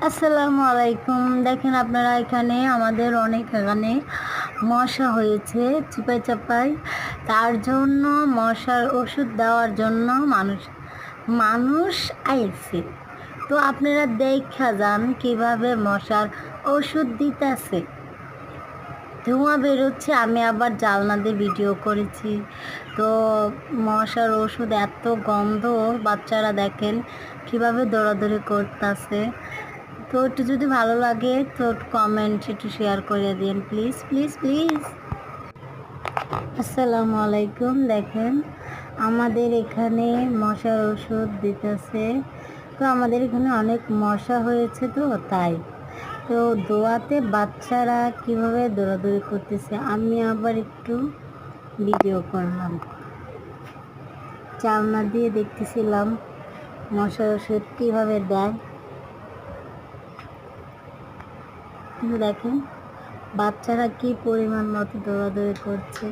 আসসালামু আলাইকুম। দেখেন আপনারা এখানে আমাদের অনেক এখানে মশা হয়েছে চিপায় চাপায়। তার জন্য মশার ওষুধ দেওয়ার জন্য মানুষ আইছে। তো আপনারা দেখা যান কিভাবে মশার ওষুধ দিতেছে। ধোঁয়া বেরোচ্ছে, আমি আবার জানলা দিয়ে ভিডিও করেছি। তো মশার ওষুধ এত গন্ধ, বাচ্চারা দেখেন কিভাবে দৌড়াদৌড়ি করতেছে। তো একটু যদি ভালো লাগে তো কমেন্ট একটু শেয়ার করে দিন প্লিজ প্লিজ প্লিজ। আসসালামু আলাইকুম। দেখেন আমাদের এখানে মশার ওষুধ দিতেছে। তো আমাদের এখানে অনেক মশা হয়েছে, তো তাই তো দোয়াতে বাচ্চারা কিভাবে দৌড়াদৌড়ি করতেছে, আমি আবার একটু ভিডিও করলাম। চালনা দিয়ে দেখতেছিলাম মশার ওষুধ কীভাবে দেয়। কিন্তু দেখেন বাচ্চারা কি পরিমাণ মতো দৌড়াদৌড়ি করছে।